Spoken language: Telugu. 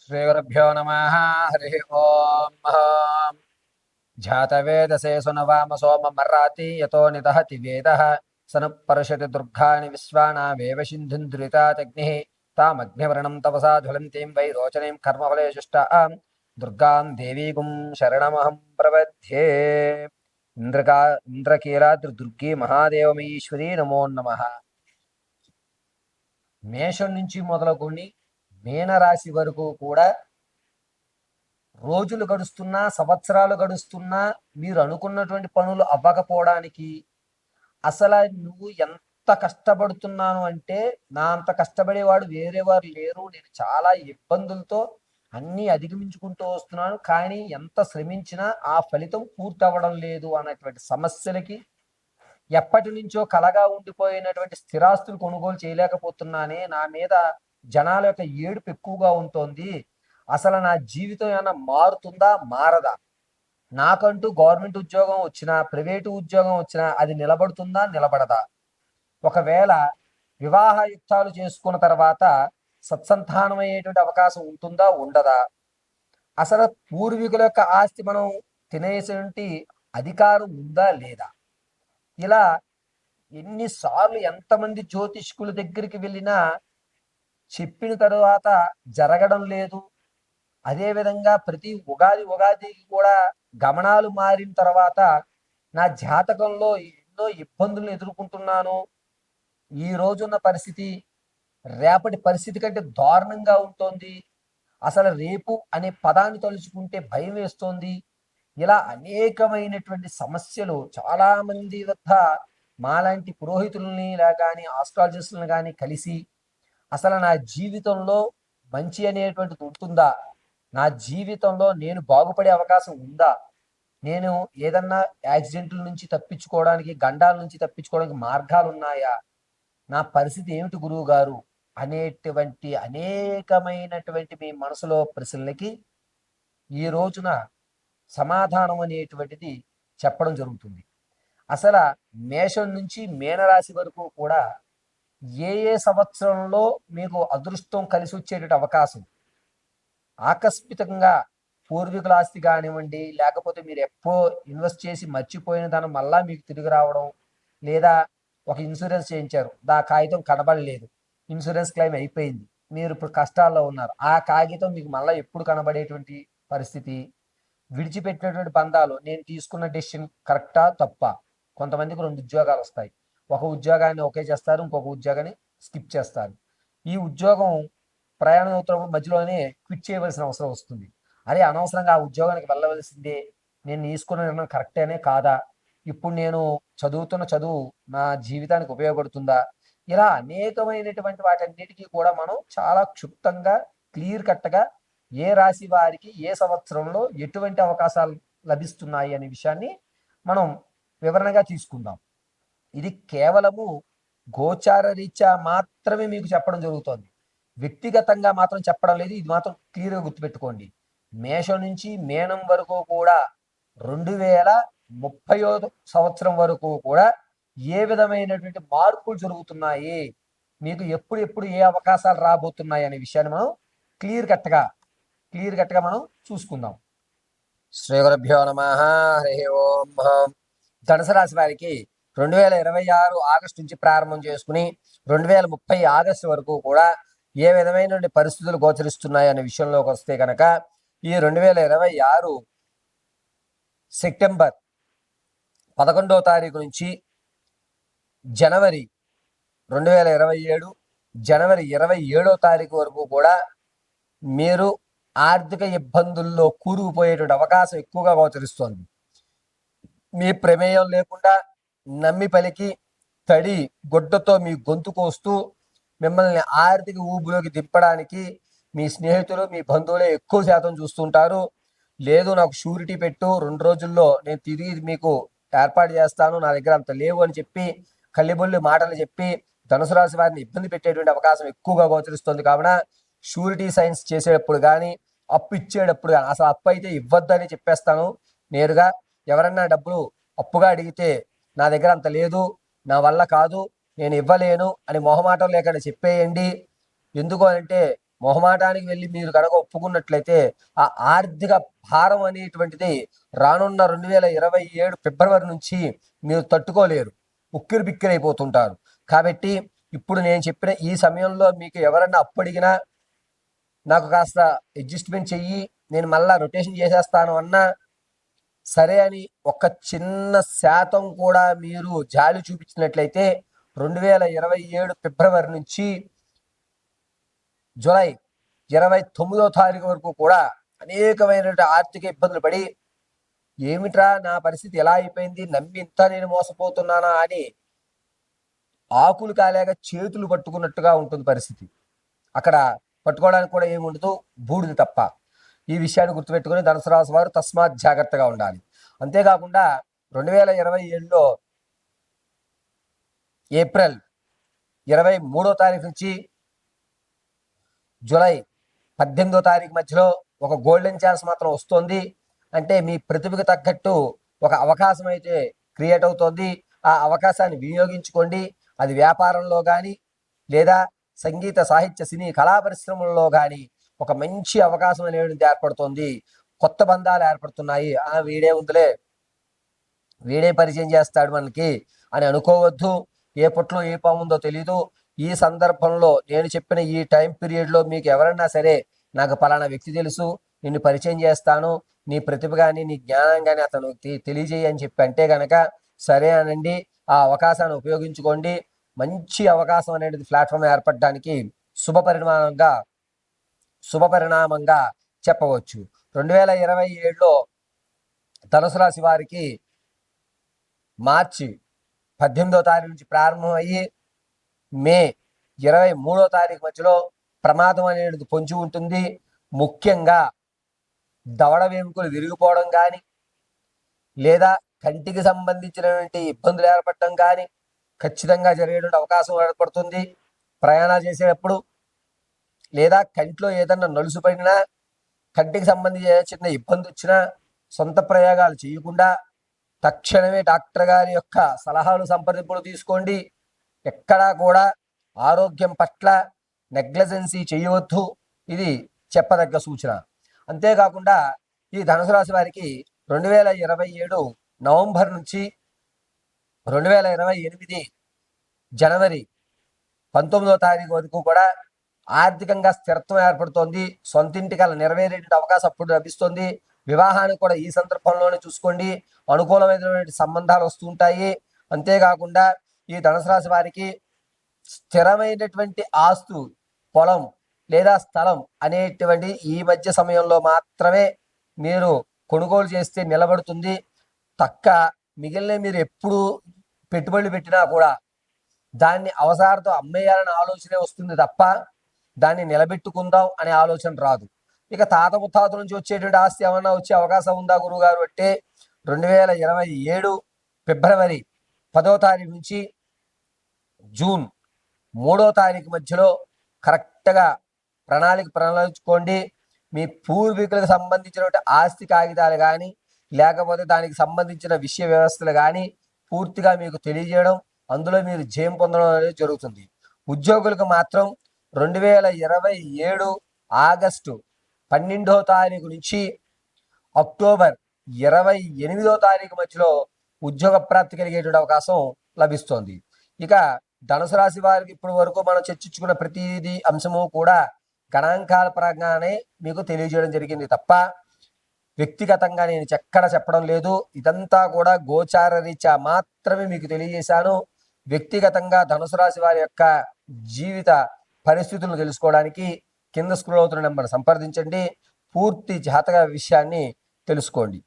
శ్రీగురుభ్యో నమ హరి ఓం జాతవేదసే సునవామ సోమ మర్రాతి యతో నిదహతి వేద సనుపరుషతి దుర్గాని విశ్వానావేవ సింధుంద్రితాగ్ని తామగ్నివర్ణం తపసా జ్వలంతీం వై రోచనీం కర్మఫలేశిష్ట దుర్గాం దేవీగుం శరణమహం ప్రపద్యే. ఇంద్రకీలాద్రి మహాదేవమీశ్వరీ నమో నమ. మేషం నుంచి మొదలుకొని మీనరాశి వరకు కూడా రోజులు గడుస్తున్నా, సంవత్సరాలు గడుస్తున్నా మీరు అనుకున్నటువంటి పనులు అవ్వకపోవడానికి అసలు నువ్వు ఎంత కష్టపడుతున్నాను అంటే, నా అంత కష్టపడేవాడు వేరేవారు లేరు, నేను చాలా ఇబ్బందులతో అన్నీ అధిగమించుకుంటూ వస్తున్నాను, కానీ ఎంత శ్రమించినా ఆ ఫలితం పూర్తవ్వడం లేదు అన్నటువంటి సమస్యలకి, ఎప్పటి నుంచో కలగా ఉండిపోయినటువంటి స్థిరాస్తులు కొనుగోలు చేయలేకపోతున్నానే, నా మీద జనాల యొక్క ఏడుపు ఎక్కువగా ఉంటుంది, అసలు నా జీవితం ఏమైనా మారుతుందా మారదా, నాకంటూ గవర్నమెంట్ ఉద్యోగం వచ్చినా ప్రైవేటు ఉద్యోగం వచ్చినా అది నిలబడుతుందా నిలబడదా, ఒకవేళ వివాహయుక్తాలు చేసుకున్న తర్వాత సత్సంతానమయ్యేటువంటి అవకాశం ఉంటుందా ఉండదా, అసలు పూర్వీకుల యొక్క ఆస్తి మనం తినేసేటువంటి అధికారం ఉందా లేదా, ఇలా ఎన్నిసార్లు ఎంతమంది జ్యోతిష్కుల దగ్గరికి వెళ్ళినా చెప్పిన తరువాత జరగడం లేదు. అదేవిధంగా ప్రతి ఉగాదికి కూడా గమనాలు మారిన తర్వాత నా జాతకంలో ఎన్నో ఇబ్బందులను ఎదుర్కొంటున్నాను, ఈ రోజున్న పరిస్థితి రేపటి పరిస్థితి కంటే దారుణంగా ఉంటుంది, అసలు రేపు అనే పదాన్ని తలుచుకుంటే భయం వేస్తోంది, ఇలా అనేకమైనటువంటి సమస్యలు చాలా మంది వద్ద మాలాంటి పురోహితుల్ని కానీ ఆస్ట్రాలజిస్టులను కానీ కలిసి అసలు నా జీవితంలో మంచి అనేటువంటిది ఉంటుందా, నా జీవితంలో నేను బాగుపడే అవకాశం ఉందా, నేను ఏదన్నా యాక్సిడెంట్ల నుంచి తప్పించుకోవడానికి, గండాల నుంచి తప్పించుకోవడానికి మార్గాలు ఉన్నాయా, నా పరిస్థితి ఏమిటి గురువు గారు అనేటువంటి అనేకమైనటువంటి మీ మనసులో ప్రశ్నలకి ఈ రోజున సమాధానం అనేటువంటిది చెప్పడం జరుగుతుంది. అసలు మేషం నుంచి మీనరాశి వరకు కూడా ఏ సంవత్సరంలో మీకు అదృష్టం కలిసి వచ్చేటువంటి అవకాశం, ఆకస్మికంగా పూర్వీకుల ఆస్తి కానివ్వండి, లేకపోతే మీరు ఎప్పుడో ఇన్వెస్ట్ చేసి మర్చిపోయిన ధనం మళ్ళా మీకు తిరిగి రావడం, లేదా ఒక ఇన్సూరెన్స్ చేయించారు, దా కాగితం కనబడలేదు, ఇన్సూరెన్స్ క్లెయిమ్ అయిపోయింది, మీరు ఇప్పుడు కష్టాల్లో ఉన్నారు, ఆ కాగితం మీకు మళ్ళీ ఎప్పుడు కనబడేటువంటి పరిస్థితి, విడిచిపెట్టినటువంటి బంధాలు, నేను తీసుకున్న డెసిషన్ కరెక్టా తప్ప, కొంతమందికి 2 ఉద్యోగాలు వస్తాయి, ఒక ఉద్యోగాన్ని ఓకే చేస్తారు, ఇంకొక ఉద్యోగాన్ని స్కిప్ చేస్తారు, ఈ ఉద్యోగం ప్రయాణం అవుతున్నప్పుడు మధ్యలోనే క్విట్ చేయవలసిన అవసరం వస్తుంది, అదే అనవసరంగా ఆ ఉద్యోగానికి వెళ్ళవలసిందే, నేను తీసుకున్న నిర్ణయం కరెక్టేనే కాదా, ఇప్పుడు నేను చదువుతున్న చదువు నా జీవితానికి ఉపయోగపడుతుందా, ఇలా అనేకమైనటువంటి వాటన్నిటికీ కూడా మనం చాలా క్షుప్తంగా క్లియర్ కట్గా ఏ రాశి వారికి ఏ సంవత్సరంలో ఎటువంటి అవకాశాలు లభిస్తున్నాయి అనే విషయాన్ని మనం వివరణగా తీసుకుందాం. ఇది కేవలము గోచార రీత్యా మాత్రమే మీకు చెప్పడం జరుగుతుంది, వ్యక్తిగతంగా మాత్రం చెప్పడం లేదు, ఇది మాత్రం క్లియర్గా గుర్తుపెట్టుకోండి. మేషం నుంచి మీనం వరకు కూడా 2030 సంవత్సరం వరకు కూడా ఏ విధమైనటువంటి మార్పులు జరుగుతున్నాయి, మీకు ఎప్పుడు ఏ అవకాశాలు రాబోతున్నాయి అనే విషయాన్ని మనం క్లియర్ కట్గా మనం చూసుకుందాం. శ్రీ గురుభ్యో నమ హరి ఓం. ధనుసు రాశి వారికి 2026 ఆగస్టు నుంచి ప్రారంభం చేసుకుని 2030 ఆగస్టు వరకు కూడా ఏ విధమైన పరిస్థితులు గోచరిస్తున్నాయి అనే విషయంలోకి వస్తే కనుక, ఈ 2026 సెప్టెంబర్ 11వ తారీఖు నుంచి జనవరి 2027 జనవరి 27వ తారీఖు వరకు కూడా మీరు ఆర్థిక ఇబ్బందుల్లో కూరుకుపోయేటువంటి అవకాశం ఎక్కువగా గోచరిస్తోంది. మీ ప్రమేయం లేకుండా నమ్మి పలికి తడి గొడ్డతో మీ గొంతు కోస్తూ మిమ్మల్ని ఆర్థిక ఊబులోకి దింపడానికి మీ స్నేహితులు, మీ బంధువులే ఎక్కువ శాతం చూస్తుంటారు. లేదు నాకు షూరిటీ పెట్టు, 2 రోజుల్లో నేను తిరిగి మీకు ఏర్పాటు చేస్తాను, నా దగ్గర అంత లేవు అని చెప్పి కల్లిబొల్లి మాటలు చెప్పి ధనుసు రాశి వారిని ఇబ్బంది పెట్టేటువంటి అవకాశం ఎక్కువగా గోచరిస్తుంది. కావున షూరిటీ సైన్స్ చేసేటప్పుడు కానీ, అప్పు ఇచ్చేటప్పుడు కానీ, అసలు అప్పు అయితే ఇవ్వద్దని చెప్పేస్తాను నేరుగా. ఎవరన్నా డబ్బులు అప్పుగా అడిగితే నా దగ్గర అంత లేదు, నా వల్ల కాదు, నేను ఇవ్వలేను అని మొహమాటం లేకుండా చెప్పేయండి. ఎందుకు అంటే మొహమాటానికి వెళ్ళి మీరు కనుక ఒప్పుకున్నట్లయితే ఆ ఆర్థిక భారం అనేటువంటిది రానున్న 2027 ఫిబ్రవరి నుంచి మీరు తట్టుకోలేరు, ఉక్కిరి బిక్కిరైపోతుంటారు. కాబట్టి ఇప్పుడు నేను చెప్పిన ఈ సమయంలో మీకు ఎవరన్నా అప్పు అడిగినా నాకు కాస్త అడ్జస్ట్మెంట్ చెయ్యి, నేను మళ్ళా రొటేషన్ చేసేస్తాను అన్నా సరే అని ఒక చిన్న శాతం కూడా మీరు జాలి చూపించినట్లయితే 2027 ఫిబ్రవరి నుంచి జూలై 29వ తారీఖు వరకు కూడా అనేకమైన ఆర్థిక ఇబ్బందులు పడి ఏమిట్రా నా పరిస్థితి ఎలా అయిపోయింది, నమ్మి ఇంత నేను మోసపోతున్నానా అని ఆకులు కాలేక చేతులు పట్టుకున్నట్టుగా ఉంటుంది పరిస్థితి. అక్కడ పట్టుకోవడానికి కూడా ఏముండదు, బూడిద తప్ప. ఈ విషయాన్ని గుర్తుపెట్టుకుని ధనుసు రాశి వారు తస్మాత్ జాగ్రత్తగా ఉండాలి. అంతేకాకుండా 2027లో ఏప్రిల్ 23వ తారీఖు నుంచి జూలై 18వ తారీఖు మధ్యలో ఒక గోల్డెన్ ఛాన్స్ మాత్రం వస్తుంది. అంటే మీ ప్రతిభకు తగ్గట్టు ఒక అవకాశం అయితే క్రియేట్ అవుతుంది. ఆ అవకాశాన్ని వినియోగించుకోండి. అది వ్యాపారంలో కానీ లేదా సంగీత సాహిత్య సినీ కళా పరిశ్రమల్లో కానీ ఒక మంచి అవకాశం అనేది ఏర్పడుతుంది. కొత్త బంధాలు ఏర్పడుతున్నాయి. వీడే ఉందిలే, వీడే పరిచయం చేస్తాడు మనకి అని అనుకోవద్దు. ఏ పుట్లో ఏ పాముందో తెలీదు. ఈ సందర్భంలో నేను చెప్పిన ఈ టైం పీరియడ్లో మీకు ఎవరన్నా సరే నాకు పలానా వ్యక్తి తెలుసు, నిన్ను పరిచయం చేస్తాను, నీ ప్రతిభ కానీ నీ జ్ఞానం కానీ అతను తెలియజేయి అని చెప్పి అంటే కనుక సరే అనండి, ఆ అవకాశాన్ని ఉపయోగించుకోండి. మంచి అవకాశం అనేది ప్లాట్ఫామ్ ఏర్పడడానికి శుభపరిణామంగా చెప్పవచ్చు. 2027లో ధనుసు రాశి వారికి మార్చి 18వ తారీఖు నుంచి ప్రారంభమయ్యి మే 23వ తారీఖు మధ్యలో ప్రమాదం అనేది పొంచి ఉంటుంది. ముఖ్యంగా దవడ వెముకలు విరిగిపోవడం కానీ లేదా కంటికి సంబంధించినటువంటి ఇబ్బందులు ఏర్పడటం కానీ ఖచ్చితంగా జరిగేటువంటి అవకాశం ఏర్పడుతుంది. ప్రయాణాలు చేసేటప్పుడు లేదా కంటిలో ఏదన్నా నలుసుపడినా, కంటికి సంబంధించిన చిన్న ఇబ్బంది వచ్చినా సొంత ప్రయోగాలు చేయకుండా తక్షణమే డాక్టర్ గారి యొక్క సలహాలు సంప్రదింపులు తీసుకోండి. ఎక్కడా కూడా ఆరోగ్యం పట్ల నెగ్లజెన్సీ చేయవద్దు. ఇది చెప్పదగ్గ సూచన. అంతేకాకుండా ఈ ధనుసు రాశి వారికి 2027 నవంబర్ నుంచి 2028 జనవరి 19వ తారీఖు వరకు కూడా ఆర్థికంగా స్థిరత్వం ఏర్పడుతోంది. సొంతింటి కల నెరవేరే అవకాశం అప్పుడు లభిస్తుంది. వివాహానికి కూడా ఈ సందర్భంలోనే చూసుకోండి. అనుకూలమైనటువంటి సంబంధాలు వస్తుంటాయి. అంతేకాకుండా ఈ ధనుసు రాశి వారికి స్థిరమైనటువంటి ఆస్తు, పొలం లేదా స్థలం అనేటువంటి ఈ మధ్య సమయంలో మాత్రమే మీరు కొనుగోలు చేస్తే నిలబడుతుంది. మిగిలిన మీరు ఎప్పుడు పెట్టుబడులు పెట్టినా కూడా దాన్ని అవసరంతో అమ్మేయాలనే ఆలోచనే వస్తుంది తప్ప దాన్ని నిలబెట్టుకుందాం అనే ఆలోచన రాదు. ఇక తాత ముత్తాతల నుంచి వచ్చేటువంటి ఆస్తి ఏమన్నా వచ్చే అవకాశం ఉందా గురువుగారు అంటే 2027 ఫిబ్రవరి 10వ తారీఖు నుంచి జూన్ 3వ తారీఖు మధ్యలో కరెక్ట్గా ప్రణాళించుకోండి. మీ పూర్వీకులకు సంబంధించినటువంటి ఆస్తి కాగితాలు కానీ లేకపోతే దానికి సంబంధించిన విషయ వ్యవస్థలు కానీ పూర్తిగా మీకు తెలియజేయడం, అందులో మీరు జయం పొందడం అనేది జరుగుతుంది. ఉద్యోగులకు మాత్రం 2027 ఆగస్టు 12వ తారీఖు నుంచి అక్టోబర్ 28వ తారీఖు మధ్యలో ఉద్యోగ ప్రాప్తి కలిగేటువంటి అవకాశం లభిస్తోంది. ఇక ధనుసు రాశి వారికి ఇప్పటి వరకు మనం చర్చించుకున్న ప్రతిదీ అంశము కూడా గణాంకాల పరంగానే మీకు తెలియజేయడం జరిగింది తప్ప వ్యక్తిగతంగా నేను ఎక్కడ చెప్పడం లేదు. ఇదంతా కూడా గోచార రీత్యా మాత్రమే మీకు తెలియజేశాను. వ్యక్తిగతంగా ధనుసు రాశి వారి యొక్క జీవిత పరిస్థితులను తెలుసుకోవడానికి కింద స్క్రోల్ అవుతున్న నెంబర్ సంప్రదించండి. పూర్తి జాతక విషయాన్ని తెలుసుకోండి.